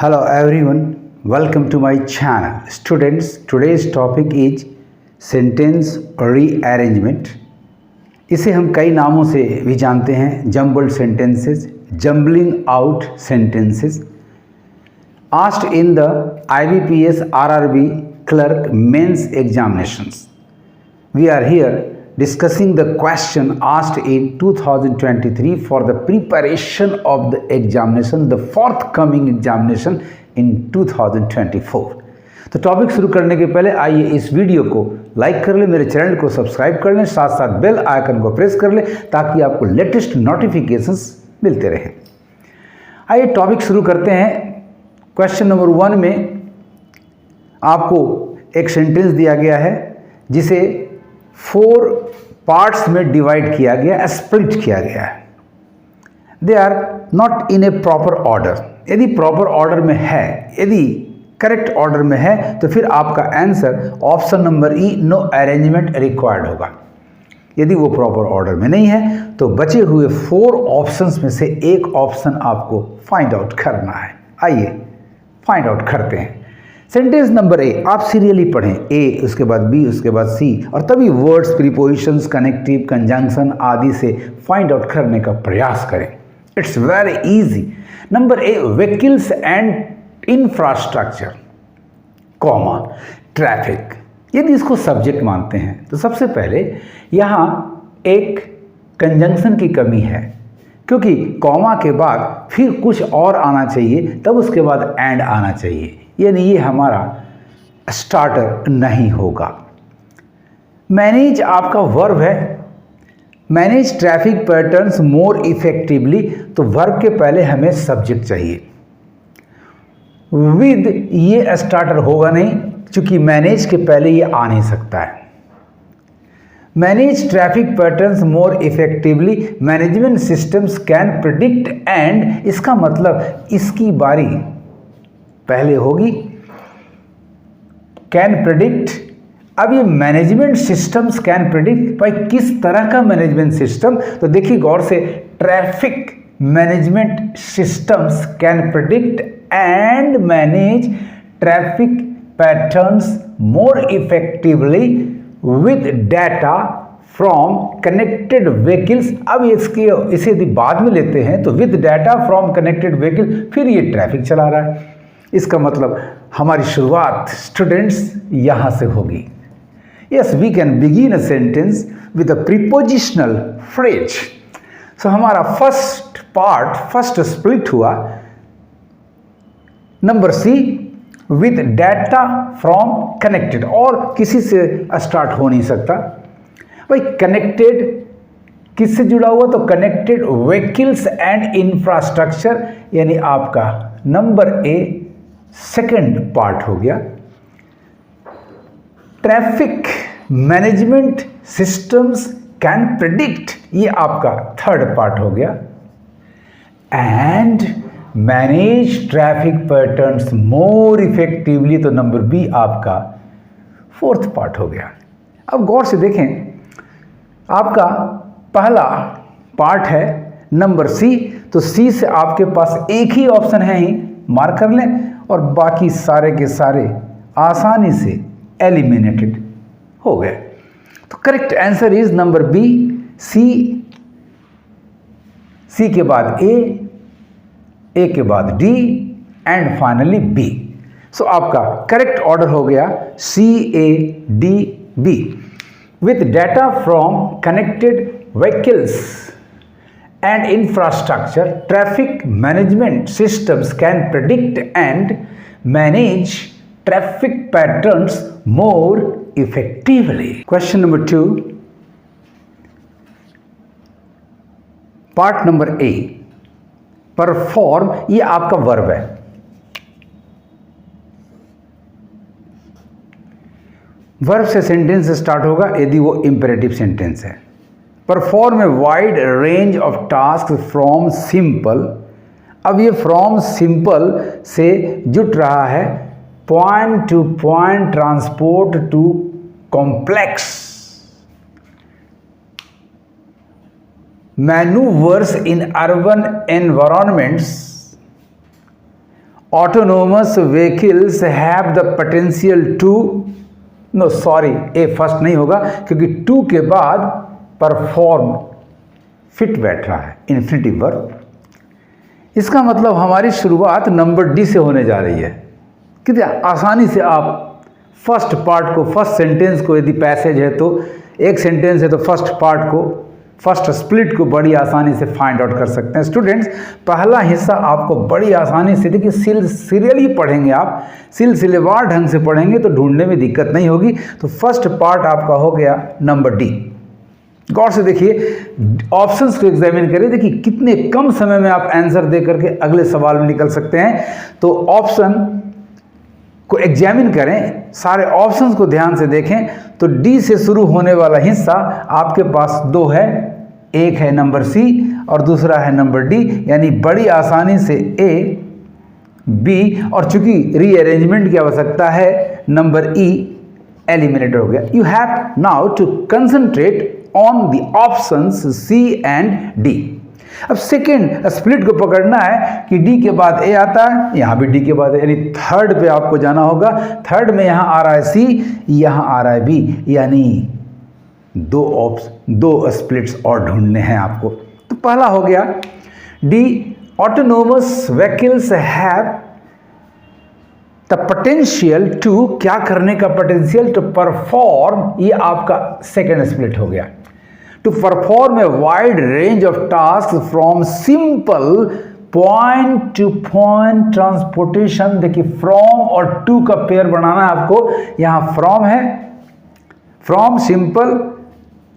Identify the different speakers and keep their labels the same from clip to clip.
Speaker 1: Hello everyone, welcome to my channel. Students, today's topic is sentence rearrangement. इसे हम कई नामों से भी जानते हैं, jumbled sentences, jumbling out sentences. Asked in the IBPS RRB clerk mains examinations. We are here discussing the question asked in 2023 for the preparation of the examination, the forthcoming examination in 2024. तो topic शुरू करने के पहले आइए इस video को like कर लें, मेरे चैनल को सब्सक्राइब कर लें, साथ साथ बेल आइकन को प्रेस कर लें ताकि आपको लेटेस्ट नोटिफिकेशंस मिलते रहें। आइए टॉपिक शुरू करते हैं। क्वेश्चन नंबर 1 में आपको एक सेंटेंस दिया गया है जिसे 4 पार्ट्स में डिवाइड किया गया, स्प्लिट किया गया है। They are not in a proper order. यदि प्रॉपर ऑर्डर में है, यदि करेक्ट ऑर्डर में है तो फिर आपका answer option number E, no arrangement required होगा। यदि वो प्रॉपर ऑर्डर में नहीं है तो बचे हुए 4 ऑप्शंस में से एक ऑप्शन आपको फाइंड आउट करना है। आइए फाइंड आउट करते हैं। सेंटेंस नंबर ए, आप सीरियली पढ़ें, ए उसके बाद बी उसके बाद सी, और तभी वर्ड्स, प्रीपोजिशंस, कनेक्टिव, कंजंक्शन आदि से फाइंड आउट करने का प्रयास करें। It's very easy. Number A, vehicles and infrastructure, comma, traffic. यदि इसको सब्जेक्ट मानते हैं तो सबसे पहले यहाँ एक कंजंक्शन की कमी है, क्योंकि कॉमा के बाद फिर कुछ और आना चाहिए, तब उसके बाद एंड आना चाहिए, यानी ये हमारा स्टार्टर नहीं होगा। मैनेज आपका वर्ब है। Manage traffic patterns more effectively, तो वर्ब के पहले हमें सब्जेक्ट चाहिए। विद ये स्टार्टर होगा नहीं, क्योंकि मैनेज के पहले ये आ नहीं सकता है। Manage traffic patterns more effectively, management systems can predict and, इसका मतलब इसकी बारी पहले होगी। कैन प्रिडिक्ट, अब ये मैनेजमेंट सिस्टम्स कैन प्रिडिक्ट, भाई किस तरह का मैनेजमेंट सिस्टम? तो देखिए गौर से, traffic management systems can predict and manage traffic patterns more effectively with data from connected vehicles. अब इसे यदि बाद में लेते हैं तो with data from connected vehicle, फिर ये ट्रैफिक चला रहा है। इसका मतलब हमारी शुरुआत स्टूडेंट्स यहाँ से होगी। Yes, we can begin a sentence with a prepositional phrase. So हमारा फर्स्ट स्प्लिट हुआ। Number C, with data from connected, और किसी से स्टार्ट हो नहीं सकता। भाई कनेक्टेड किससे जुड़ा हुआ? तो कनेक्टेड व्हीकल्स एंड इंफ्रास्ट्रक्चर, यानी आपका नंबर ए सेकंड पार्ट हो गया। Traffic management systems can predict, ये आपका थर्ड पार्ट हो गया। And manage traffic patterns more effectively, तो नंबर बी आपका फोर्थ पार्ट हो गया। अब गौर से देखें, आपका पहला पार्ट है नंबर सी, तो सी से आपके पास एक ही ऑप्शन है ही, मार्क कर लें, और बाकी सारे के सारे आसानी से एलिमिनेटेड हो गए। तो correct answer is number B, C के बाद ए के बाद D and finally B. So आपका करेक्ट ऑर्डर हो गया CADB। With data from connected vehicles and infrastructure, traffic management systems can predict and manage traffic patterns more effectively. Question number 2, part number A, perform, ये आपका verb है। Verb से sentence start होगा यदि वो imperative sentence है। Perform a wide range of task from simple, अब ये फ्रॉम सिंपल से जुट रहा है point to point transport to complex manoeuvres in urban environments autonomous vehicles have the potential to, no sorry, A first नहीं होगा क्योंकि टू के बाद परफॉर्म फिट बैठ रहा है, इन्फिनिटिव वर्ब। इसका मतलब हमारी शुरुआत नंबर डी से होने जा रही है। कितनी आसानी से आप फर्स्ट पार्ट को, फर्स्ट सेंटेंस को, यदि पैसेज है तो एक सेंटेंस है तो फर्स्ट पार्ट को, फर्स्ट स्प्लिट को बड़ी आसानी से फाइंड आउट कर सकते हैं। स्टूडेंट्स, पहला हिस्सा आपको बड़ी आसानी से, देखिए सीरियली पढ़ेंगे आप, सिलसिलेवार ढंग से पढ़ेंगे तो ढूंढने में दिक्कत नहीं होगी। तो फर्स्ट पार्ट आपका हो गया नंबर डी। गौर से देखिए, ऑप्शंस को एग्जामिन करिए, देखिए कितने कम समय में आप आंसर दे करके अगले सवाल में निकल सकते हैं। तो ऑप्शन को एग्जामिन करें, सारे ऑप्शंस को ध्यान से देखें। तो डी से शुरू होने वाला हिस्सा आपके पास दो है, एक है नंबर सी और दूसरा है नंबर डी, यानी बड़ी आसानी से ए, बी, और चूंकि रीअरेंजमेंट की आवश्यकता है नंबर ई एलिमिनेट हो गया। You have now to concentrate on the options C and D. अब सेकेंड स्प्लिट को पकड़ना है कि डी के बाद ए आता है, यहाँ भी डी के बाद, यानी थर्ड पे आपको जाना होगा। थर्ड में यहाँ आ रहा है सी, यहाँ आ रहा है बी, यानी दो स्प्लिट्स और ढूंढने हैं आपको। तो पहला हो गया D, autonomous vehicles have the potential to, क्या करने का पोटेंशियल, टू परफॉर्म, ये आपका सेकेंड स्प्लिट हो गया। To perform a wide range of task from simple point to point transportation. देखिए फ्रॉम और टू का पेयर बनाना है आपको। यहाँ फ्रॉम है, फ्रॉम सिंपल,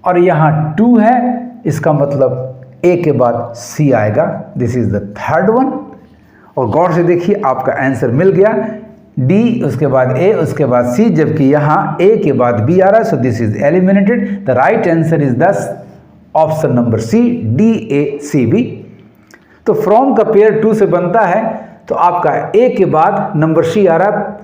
Speaker 1: और यहाँ टू है, इसका मतलब ए के बाद सी आएगा। This is the third one. और गौर से देखिए आपका आंसर मिल गया, डी उसके बाद ए उसके बाद सी, जबकि यहाँ ए के बाद बी आ रहा है। So this is eliminated. The right answer is this option number C, D A C B. तो फ्रॉम का पेयर टू से बनता है, तो आपका ए के बाद नंबर सी आ रहा है,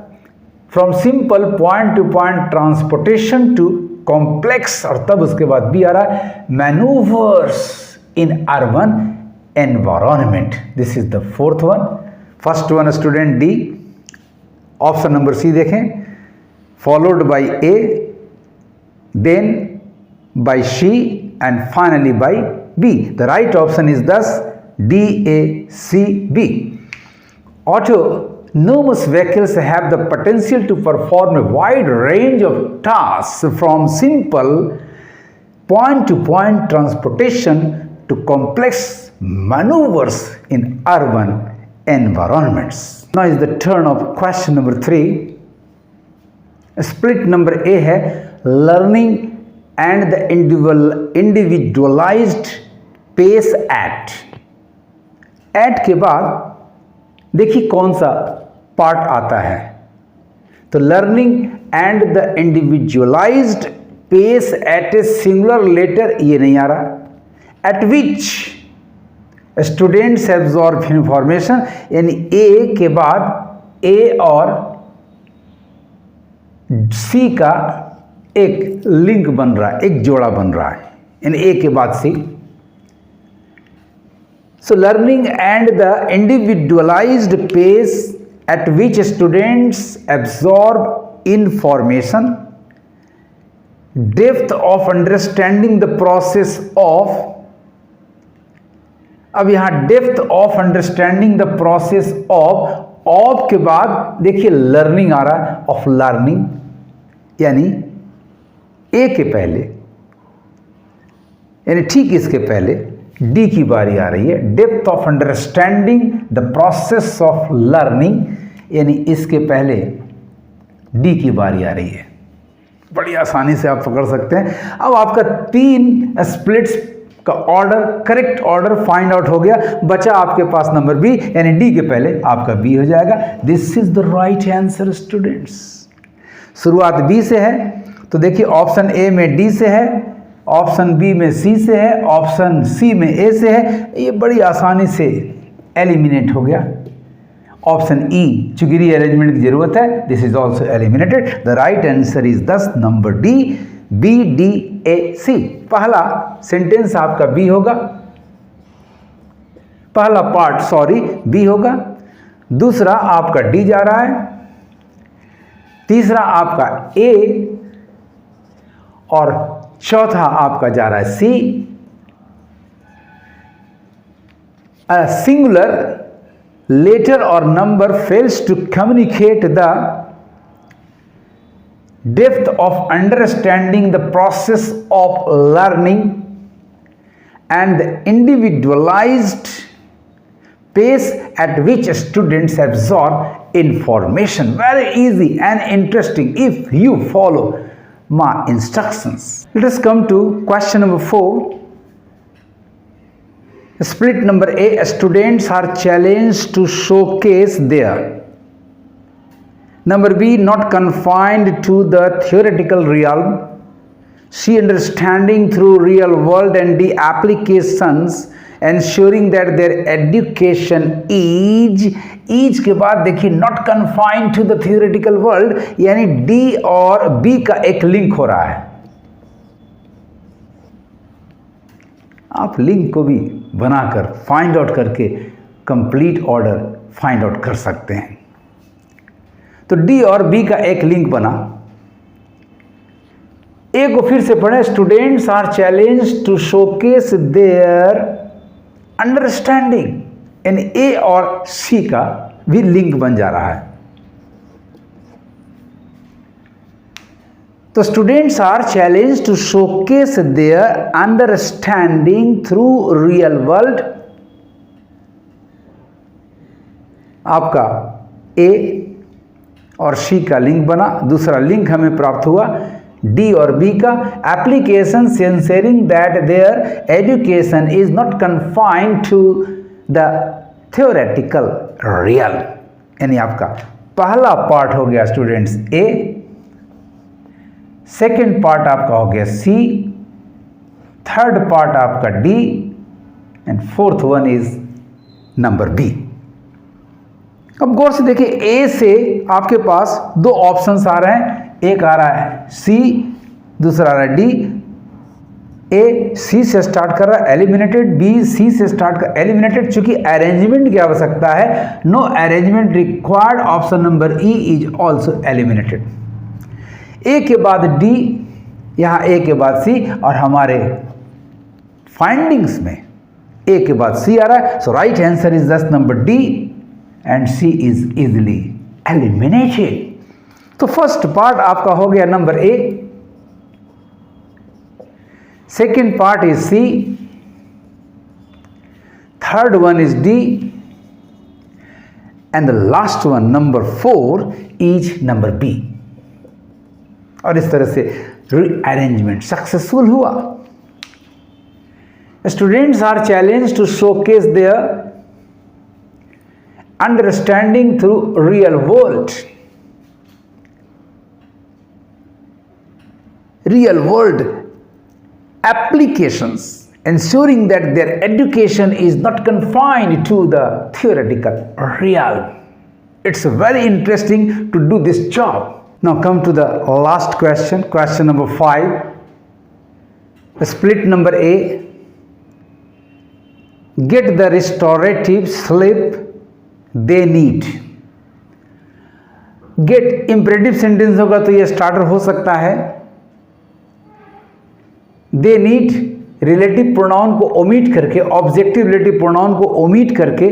Speaker 1: from simple point to point transportation to complex, और तब उसके बाद बी आ रहा है, maneuvers in urban environment. This is the fourth one. First one student D, option number C देखें, followed by A, then by C and finally by B. The right option is this D A C B. Autonomous vehicles have the potential to perform a wide range of tasks from simple point-to-point transportation to complex maneuvers in urban environments. Now is the turn of question number 3. Split number A है learning and the individualized pace at. At के बाद देखिए कौन सा part आता है। तो learning and the individualised pace at a singular letter, ये नहीं आ रहा। At which students absorb information, यानी ए के बाद ए और सी का एक लिंक बन रहा है, एक जोड़ा बन रहा है, यानी ए के बाद सी। So learning and the individualized pace at which students absorb information, depth of understanding the process of, अब यहाँ depth of understanding the process of के बाद देखिए learning आ रहा है, of learning, यानी ए के पहले, यानी ठीक इसके पहले डी की बारी आ रही है। Depth of understanding the process of learning, यानी इसके पहले डी की बारी आ रही है। बड़ी आसानी से आप पकड़ सकते हैं। अब आपका 3 स्प्लिट्स का order, correct order find out हो गया। बचा आपके पास नंबर बी, यानी डी के पहले आपका बी हो जाएगा। This is the right answer students. शुरुआत बी से है, तो देखिए ऑप्शन ए में डी से है, ऑप्शन बी में सी से है, ऑप्शन सी में ए से है। ये बड़ी आसानी से एलिमिनेट हो गया। ऑप्शन ई, चूंकि रीअरेंजमेंट की जरूरत है, this is also eliminated. The right answer is 10 number D, B D A C. पहला सेंटेंस आपका बी होगा, पहला पार्ट बी होगा। दूसरा आपका डी जा रहा है, तीसरा आपका ए, और चौथा आपका जा रहा है सी। A singular letter or number fails to communicate the depth of understanding the process of learning and the individualized pace at which students absorb information. Very easy and interesting if you follow my instructions. Let us come to question number 4. Split number A, students are challenged to showcase their. Number B, not confined to the theoretical realm. C, understanding through real world, and D, applications, ensuring that their education is के बाद देखिए not confined to the theoretical world, यानी D और B का एक link हो रहा है। आप लिंक को भी बनाकर फाइंड आउट करके कंप्लीट ऑर्डर फाइंड आउट कर सकते हैं। तो डी और बी का एक लिंक बना। ए को फिर से पढ़ें, students are challenged to showcase their understanding. यानी ए और सी का भी लिंक बन जा रहा है। तो students are challenged to showcase their understanding through real world. आपका ए और सी का लिंक बना। दूसरा लिंक हमें प्राप्त हुआ डी और बी का, application ensuring that their education is not confined to the theoretical real. यानी आपका पहला पार्ट हो गया स्टूडेंट्स ए, सेकेंड पार्ट आपका हो गया सी, थर्ड पार्ट आपका D, and fourth one is number B. अब गौर से देखिए, ए से आपके पास दो ऑप्शंस आ रहे हैं, एक आ रहा है सी, दूसरा आ रहा है डी। ए सी से स्टार्ट कर रहा है एलिमिनेटेड, बी सी से स्टार्ट कर एलिमिनेटेड। चूंकि अरेंजमेंट की आवश्यकता है, no arrangement required, option number E is also eliminated. A के बाद डी, यहां ए के बाद सी, और हमारे फाइंडिंग्स में ए के बाद सी आ रहा है। So right answer is this number D and C is easily eliminated. तो फर्स्ट पार्ट आपका हो गया number A, second part is C, third one is D, and the last one number 4 is number B. और इस तरह से rearrangement successful हुआ। Students are challenged to showcase their understanding through real world. Real world applications, ensuring that their education is not confined to the theoretical realm. It's very interesting to do this job. Now come to the last question, question number 5. Split number A. Get the restorative sleep they need. Get imperative sentence होगा तो ये starter हो सकता है। They need relative pronoun को omit करके, objective relative pronoun को omit करके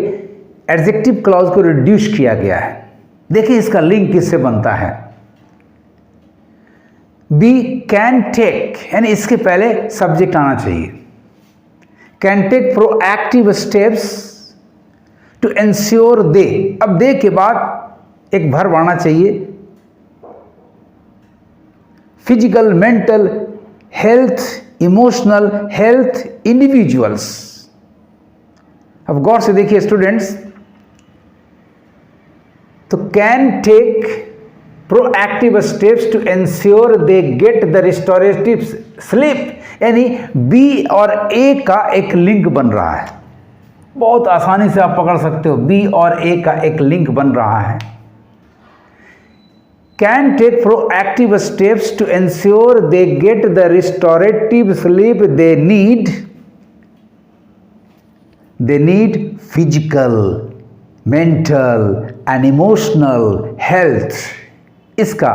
Speaker 1: एडजेक्टिव क्लॉज को रिड्यूस किया गया है। देखिए इसका लिंक किससे बनता है। बी कैन टेक, यानी इसके पहले सब्जेक्ट आना चाहिए। Can take proactive steps to ensure they. अब दे के बाद एक वर्ब आना चाहिए। Physical, mental health, emotional health individuals. अब गौर से देखिए स्टूडेंट्स, तो can take proactive steps to ensure they get the restorative sleep, यानी बी और ए का एक लिंक बन रहा है। बहुत आसानी से आप पकड़ सकते हो, बी और ए का एक लिंक बन रहा है। can take proactive steps to ensure they get the restorative sleep they need. They need physical, mental and emotional health, इसका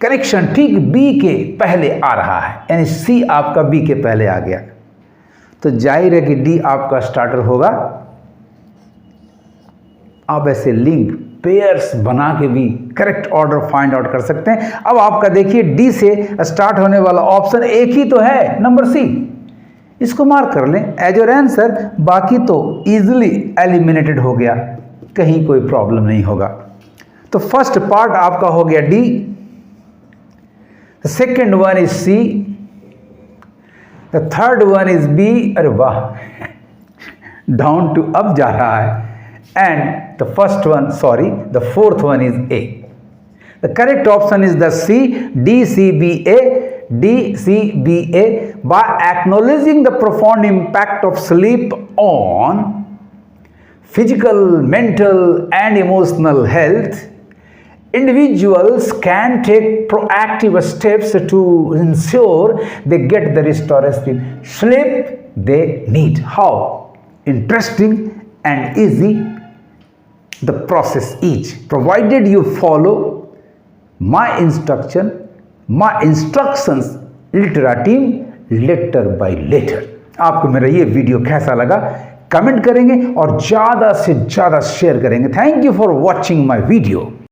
Speaker 1: कनेक्शन ठीक बी के पहले आ रहा है, यानी सी आपका बी के पहले आ गया, तो जाहिर है कि डी आपका स्टार्टर होगा। आप ऐसे लिंक पेयर्स बना के भी करेक्ट ऑर्डर फाइंड आउट कर सकते हैं। अब आपका देखिए डी से स्टार्ट होने वाला ऑप्शन एक ही तो है, नंबर सी, इसको मार्क कर लें एज योर आंसर। बाकी तो इजीली एलिमिनेटेड हो गया, कहीं कोई प्रॉब्लम नहीं होगा। तो फर्स्ट पार्ट आपका हो गया D, the second one is C, the third one is B, अरे वाह डाउन टू अप जा रहा है, and the first one, sorry, the fourth one is A. The correct option is the C, DCBA. DCBA. By acknowledging the profound impact of sleep on physical, mental and emotional health, individuals can take proactive steps to ensure they get the restorative sleep they need. How interesting and easy the process is, provided you follow my instructions letter by letter. आपको मेरा ये video कैसा लगा comment करेंगे और ज़्यादा से ज़्यादा शेयर करेंगे। Thank you for watching my video.